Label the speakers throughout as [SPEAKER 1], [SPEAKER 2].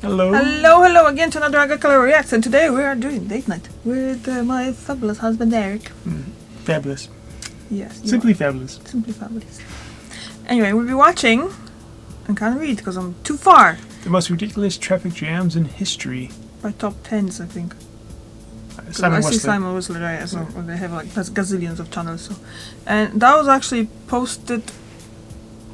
[SPEAKER 1] Hello.
[SPEAKER 2] Hello again to another Agricolor Reacts, and today we are doing date night with my fabulous husband Eric.
[SPEAKER 1] Fabulous.
[SPEAKER 2] Yes.
[SPEAKER 1] Simply fabulous.
[SPEAKER 2] Simply fabulous. Anyway, we'll be watching, I can't read because I'm too far.
[SPEAKER 1] The most ridiculous traffic jams in history.
[SPEAKER 2] By top 10s, I think.
[SPEAKER 1] Simon
[SPEAKER 2] See
[SPEAKER 1] Whistler.
[SPEAKER 2] Simon Whistler, right? So they have like gazillions of channels. So, and that was actually posted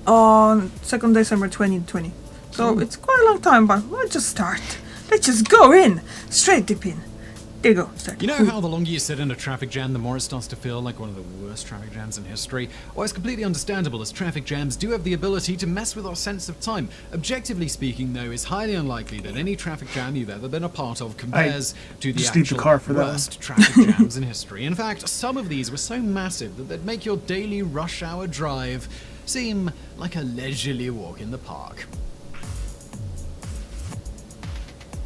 [SPEAKER 2] on 2nd December 2020. So it's quite a long time, but let's just start. Let's just go in. Straight dip in. There you go. Start.
[SPEAKER 3] You know how the longer you sit in a traffic jam, the more it starts to feel like one of the worst traffic jams in history? Well, it's completely understandable, as traffic jams do have the ability to mess with our sense of time. Objectively speaking, though, it's highly unlikely that any traffic jam you've ever been a part of compares to the actual worst traffic jams in history. In fact, some of these were so massive that they'd make your daily rush hour drive seem like a leisurely walk in the park.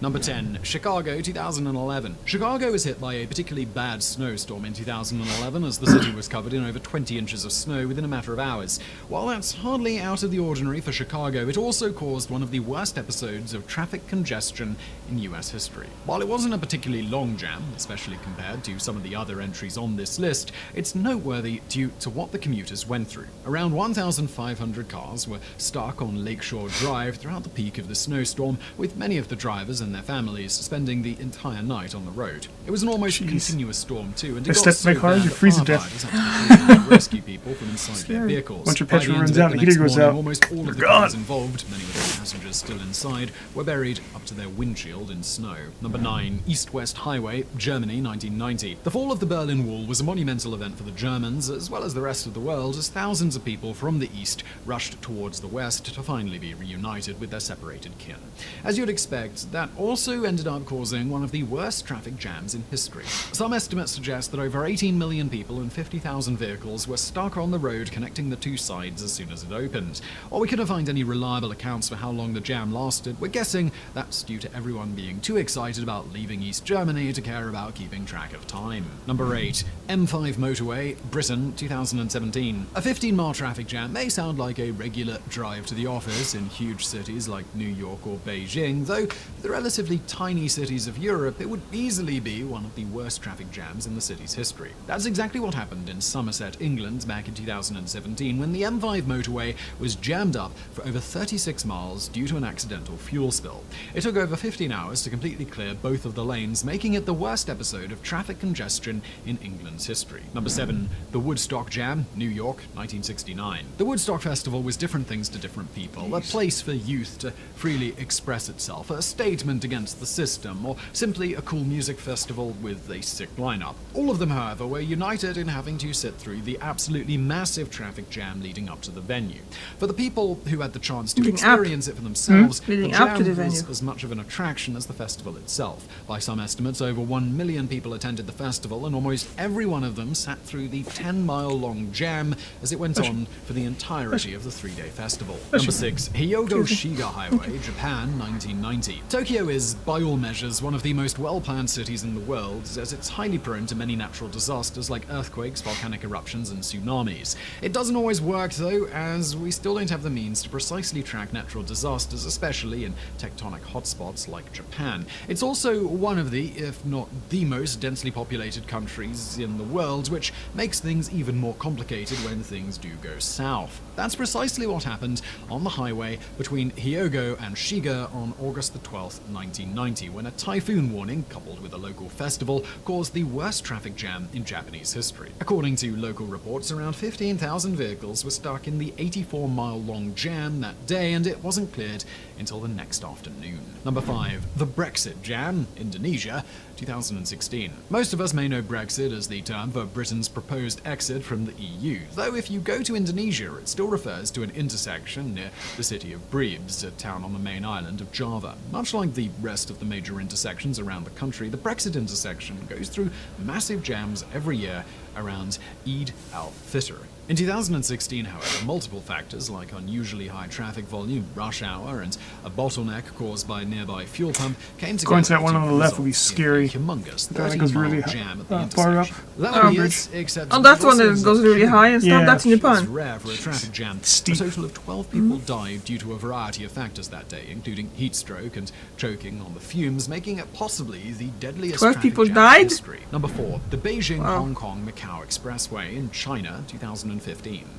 [SPEAKER 3] Number 10. Chicago, 2011. Chicago was hit by a particularly bad snowstorm in 2011 as the city was covered in over 20 inches of snow within a matter of hours. While that's hardly out of the ordinary for Chicago, it also caused one of the worst episodes of traffic congestion in US history. While it wasn't a particularly long jam, especially compared to some of the other entries on this list, it's noteworthy due to what the commuters went through. Around 1,500 cars were stuck on Lakeshore Drive throughout the peak of the snowstorm, with many of the drivers and their families spending the entire night on the road. It was an almost continuous storm too, and it got so bad that firefighters had to rescue people from inside their vehicles.
[SPEAKER 1] Once your petrol runs out, the heater goes out.
[SPEAKER 3] Almost all of the cars involved, many with their passengers still inside, were buried up to their windshield in snow. Number 9. East-West Highway, Germany, 1990. The fall of the Berlin Wall was a monumental event for the Germans, as well as the rest of the world, as thousands of people from the east rushed towards the west to finally be reunited with their separated kin. As you'd expect, that also ended up causing one of the worst traffic jams in history. Some estimates suggest that over 18 million people and 50,000 vehicles were stuck on the road connecting the two sides as soon as it opened. While we couldn't find any reliable accounts for how long the jam lasted, we're guessing that's due to everyone being too excited about leaving East Germany to care about keeping track of time. Number 8. M5 motorway, Britain, 2017. A 15-mile traffic jam may sound like a regular drive to the office in huge cities like New York or Beijing, though the relatively tiny cities of Europe, it would easily be one of the worst traffic jams in the city's history. That's exactly what happened in Somerset, England back in 2017 when the M5 motorway was jammed up for over 36 miles due to an accidental fuel spill. It took over 15 hours to completely clear both of the lanes, making it the worst episode of traffic congestion in England's history. Number 7. The Woodstock Jam, New York, 1969. The Woodstock Festival was different things to different people, a place for youth to freely express itself, a statement against the system, or simply a cool music festival with a sick lineup. All of them, however, were united in having to sit through the absolutely massive traffic jam leading up to the venue. For the people who had the chance to experience it for themselves, the jam was as much of an attraction as the festival itself. By some estimates, over 1 million people attended the festival, and almost every one of them sat through the 10-mile-long jam as it went on for the entirety of the 3-day festival. Number 6. Hyogo Shiga Highway, Japan, 1990. Tokyo is, by all measures, one of the most well-planned cities in the world, as it's highly prone to many natural disasters like earthquakes, volcanic eruptions, and tsunamis. It doesn't always work, though, as we still don't have the means to precisely track natural disasters, especially in tectonic hotspots like Japan. It's also one of the, if not the most densely populated countries in the world, which makes things even more complicated when things do go south. That's precisely what happened on the highway between Hyogo and Shiga on August the 12th, 1990, when a typhoon warning, coupled with a local festival, caused the worst traffic jam in Japanese history. According to local reports, around 15,000 vehicles were stuck in the 84-mile-long jam that day, and it wasn't cleared until the next afternoon. Number 5. The Brexit Jam, Indonesia, 2016. Most of us may know Brexit as the term for Britain's proposed exit from the EU, though if you go to Indonesia, it still refers to an intersection near the city of Brebes, a town on the main island of Java. Much like the rest of the major intersections around the country, the Brexit intersection goes through massive jams every year around Eid al-Fitr. In 2016, however, multiple factors like unusually high traffic volume, rush hour, and a bottleneck caused by a nearby fuel pump came together.
[SPEAKER 1] Going to that one on the left would be
[SPEAKER 3] result in
[SPEAKER 1] scary.
[SPEAKER 3] a humongous
[SPEAKER 1] That goes
[SPEAKER 3] 30-mile
[SPEAKER 1] really
[SPEAKER 3] jam at the
[SPEAKER 1] far up.
[SPEAKER 3] intersection. That would be
[SPEAKER 1] Bridge.
[SPEAKER 3] it, except
[SPEAKER 2] Oh, that's
[SPEAKER 3] it
[SPEAKER 2] one
[SPEAKER 3] also
[SPEAKER 2] that goes really high and stuff.
[SPEAKER 1] Yeah.
[SPEAKER 2] That's in
[SPEAKER 3] it's
[SPEAKER 2] Japan.
[SPEAKER 3] rare for a traffic jam.
[SPEAKER 1] Steep.
[SPEAKER 3] A total of 12 people died due to a variety of factors that day, including heat stroke and choking on the fumes, making it possibly the deadliest
[SPEAKER 2] 12
[SPEAKER 3] traffic
[SPEAKER 2] people
[SPEAKER 3] jam
[SPEAKER 2] died?
[SPEAKER 3] in history. Number 4, the Beijing,
[SPEAKER 2] Wow.
[SPEAKER 3] Hong Kong, Macau Expressway in China, 2015.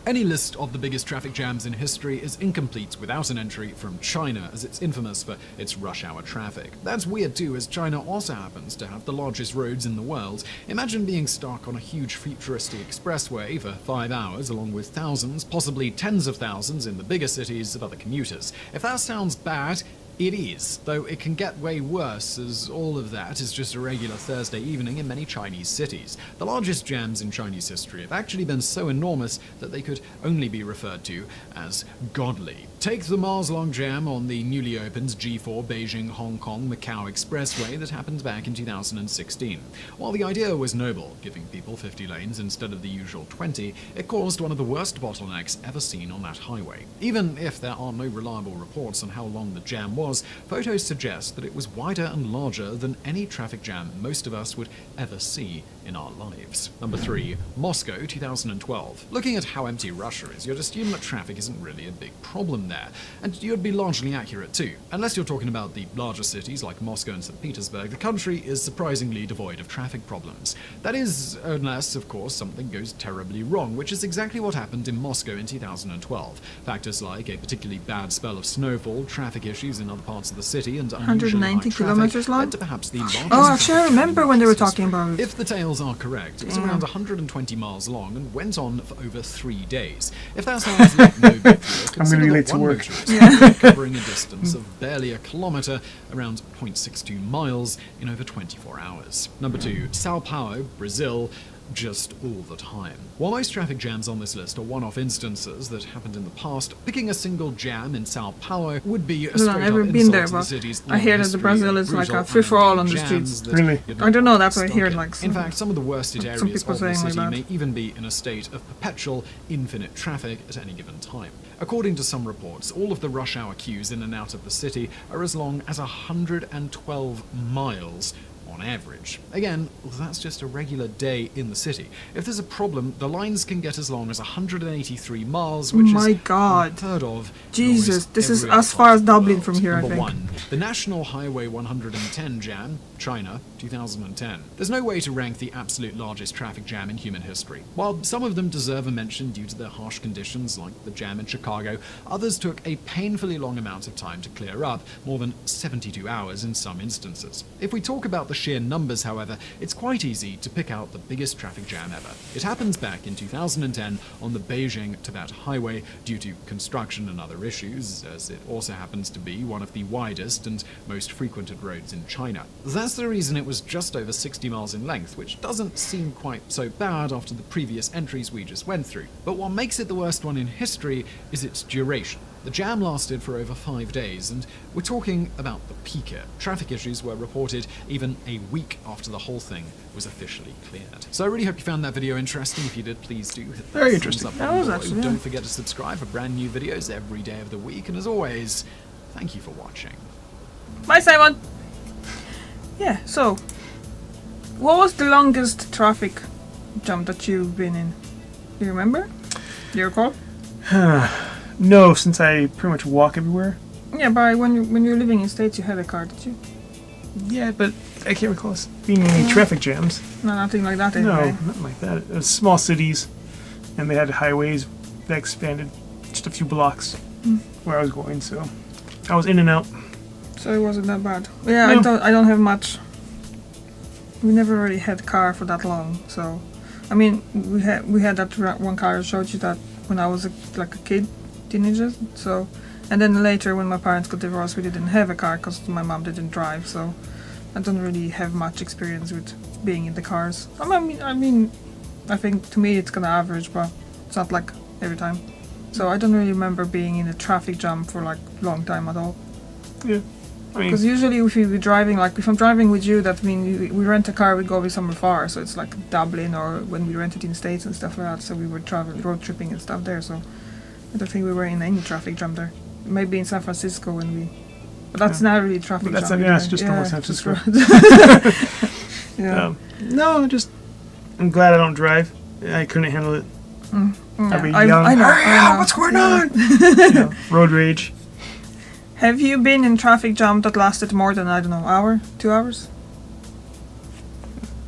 [SPEAKER 3] Any list of the biggest traffic jams in history is incomplete without an entry from China, as it's infamous for its rush hour traffic. That's weird too, as China also happens to have the largest roads in the world. Imagine being stuck on a huge futuristic expressway for 5 hours, along with thousands, possibly tens of thousands in the bigger cities of other commuters. If that sounds bad, it is, though it can get way worse, as all of that is just a regular Thursday evening in many Chinese cities. The largest jams in Chinese history have actually been so enormous that they could only be referred to as godly. Take the Mars-long jam on the newly opened G4 Beijing Hong Kong Macau Expressway that happened back in 2016. While the idea was noble, giving people 50 lanes instead of the usual 20, it caused one of the worst bottlenecks ever seen on that highway. Even if there are no reliable reports on how long the jam was, photos suggest that it was wider and larger than any traffic jam most of us would ever see in our lives. Number 3, Moscow, 2012. Looking at how empty Russia is, you'd assume that traffic isn't really a big problem there, and you'd be largely accurate too. Unless you're talking about the larger cities like Moscow and St. Petersburg, the country is surprisingly devoid of traffic problems. That is, unless, of course, something goes terribly wrong, which is exactly what happened in Moscow in 2012. Factors like a particularly bad spell of snowfall, traffic issues in other parts of the city, and
[SPEAKER 2] 190 kilometers long?
[SPEAKER 3] led to perhaps the largest
[SPEAKER 2] Oh, actually, I
[SPEAKER 3] traffic jam
[SPEAKER 2] remember
[SPEAKER 3] in
[SPEAKER 2] when they were
[SPEAKER 3] history.
[SPEAKER 2] talking about it.
[SPEAKER 3] If the tales are correct, it was around 120 miles long and went on for over 3 days. If that sounds like no big deal, consider
[SPEAKER 1] be
[SPEAKER 3] that
[SPEAKER 1] late to
[SPEAKER 3] one
[SPEAKER 1] work.
[SPEAKER 3] motorist covering a distance of barely a kilometre, around 0.62 miles, in over 24 hours. Number 2, Sao Paulo, Brazil. Just all the time. While most traffic jams on this list are one-off instances that happened in the past, picking a single jam in Sao Paulo would be a
[SPEAKER 2] I've
[SPEAKER 3] straight-up
[SPEAKER 2] never been
[SPEAKER 3] insult
[SPEAKER 2] there,
[SPEAKER 3] to the
[SPEAKER 2] but
[SPEAKER 3] city's
[SPEAKER 2] I hear
[SPEAKER 3] long
[SPEAKER 2] that the
[SPEAKER 3] history
[SPEAKER 2] Brazil
[SPEAKER 3] of
[SPEAKER 2] is like a
[SPEAKER 3] brutal
[SPEAKER 2] free-for-all on the
[SPEAKER 3] jams
[SPEAKER 2] streets.
[SPEAKER 3] that
[SPEAKER 1] Really?
[SPEAKER 3] you'd
[SPEAKER 2] I don't know, that's what I
[SPEAKER 3] stuck
[SPEAKER 2] hear,
[SPEAKER 3] in.
[SPEAKER 2] like,
[SPEAKER 3] In fact, some of the worsted areas
[SPEAKER 2] people
[SPEAKER 3] of the
[SPEAKER 2] saying like
[SPEAKER 3] city
[SPEAKER 2] that.
[SPEAKER 3] may even be in a state of perpetual, infinite traffic at any given time. According to some reports, all of the rush hour queues in and out of the city are as long as 112 miles on average. Again, that's just a regular day in the city. If there's a problem, the lines can get as long as 183 miles, which
[SPEAKER 2] My
[SPEAKER 3] is
[SPEAKER 2] God.
[SPEAKER 3] unheard of. in
[SPEAKER 2] Jesus,
[SPEAKER 3] almost
[SPEAKER 2] this is
[SPEAKER 3] every other
[SPEAKER 2] as far
[SPEAKER 3] part
[SPEAKER 2] as
[SPEAKER 3] of the
[SPEAKER 2] Dublin
[SPEAKER 3] world.
[SPEAKER 2] from here, I
[SPEAKER 3] Number
[SPEAKER 2] think.
[SPEAKER 3] 1, the National Highway 110 jam, China, 2010. There's no way to rank the absolute largest traffic jam in human history. While some of them deserve a mention due to their harsh conditions, like the jam in Chicago, others took a painfully long amount of time to clear up, more than 72 hours in some instances. If we talk about the sheer numbers, however, it's quite easy to pick out the biggest traffic jam ever. It happens back in 2010 on the Beijing-Tibet highway due to construction and other issues, as it also happens to be one of the widest and most frequented roads in China. That's the reason it was just over 60 miles in length, which doesn't seem quite so bad after the previous entries we just went through. But what makes it the worst one in history is its duration. The jam lasted for over 5 days, and we're talking about the peak here. Traffic issues were reported even a week after the whole thing was officially cleared. So I really hope you found that video interesting. If you did, please do hit that
[SPEAKER 1] Very
[SPEAKER 3] thumbs
[SPEAKER 1] interesting.
[SPEAKER 3] up
[SPEAKER 2] That
[SPEAKER 3] button
[SPEAKER 2] was
[SPEAKER 3] below.
[SPEAKER 2] actually, yeah.
[SPEAKER 3] Don't forget to subscribe for brand new videos every day of the week, and as always, thank you for watching.
[SPEAKER 2] Bye, Simon! Yeah, so, what was the longest traffic jam that you've been in? Do you remember? Do you recall?
[SPEAKER 1] No, since I pretty much walk everywhere.
[SPEAKER 2] Yeah, but when you're living in States, you had a car, did you?
[SPEAKER 1] Yeah, but I can't recall us being in any traffic jams.
[SPEAKER 2] No, nothing like that
[SPEAKER 1] No,
[SPEAKER 2] anyway.
[SPEAKER 1] nothing like that. It was small cities, and they had highways that expanded just a few blocks where I was going, so I was in and out.
[SPEAKER 2] So it wasn't that bad. Yeah,
[SPEAKER 1] No.
[SPEAKER 2] I don't have much. We never really had car for that long, so I mean we had that one car I showed you that when I was like a kid, teenager. So, and then later when my parents got divorced, we didn't have a car because my mom didn't drive. So I don't really have much experience with being in the cars. I mean, I think to me it's kind of average, but it's not like every time. So I don't really remember being in a traffic jam for like a long time at all.
[SPEAKER 1] Yeah. I mean,
[SPEAKER 2] Because usually if you're driving, like if I'm driving with you, that means we rent a car, we go somewhere far. So it's like Dublin, or when we rented in the States and stuff like that. So we were road tripping and stuff there. So I don't think we were in any traffic jam there. Maybe in San Francisco when we... But that's not really traffic
[SPEAKER 1] But that's
[SPEAKER 2] jam.
[SPEAKER 1] yeah, it's just normal San
[SPEAKER 2] just
[SPEAKER 1] Francisco.
[SPEAKER 2] yeah.
[SPEAKER 1] No, just I'm glad I don't drive. I couldn't handle it. I'd be
[SPEAKER 2] I
[SPEAKER 1] young.
[SPEAKER 2] know,
[SPEAKER 1] Hurry
[SPEAKER 2] I
[SPEAKER 1] up,
[SPEAKER 2] know.
[SPEAKER 1] what's going on? Road rage.
[SPEAKER 2] Have you been in traffic jam that lasted more than, I don't know, hour, 2 hours?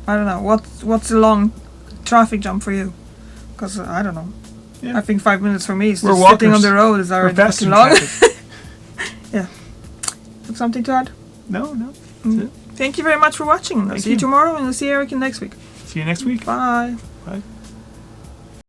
[SPEAKER 2] I don't know. What's a long traffic jam for you? Because I don't know.
[SPEAKER 1] Yeah.
[SPEAKER 2] I think 5 minutes for me is
[SPEAKER 1] We're
[SPEAKER 2] just sitting on
[SPEAKER 1] walkers.
[SPEAKER 2] the road is
[SPEAKER 1] We're
[SPEAKER 2] already
[SPEAKER 1] fast
[SPEAKER 2] fucking
[SPEAKER 1] in
[SPEAKER 2] long.
[SPEAKER 1] traffic.
[SPEAKER 2] Yeah. Have something to add?
[SPEAKER 1] No. That's it.
[SPEAKER 2] Thank you very much for watching. I'll
[SPEAKER 1] Thank
[SPEAKER 2] see you
[SPEAKER 1] you.
[SPEAKER 2] tomorrow and I'll see Eric next week.
[SPEAKER 1] See you next week.
[SPEAKER 2] Bye.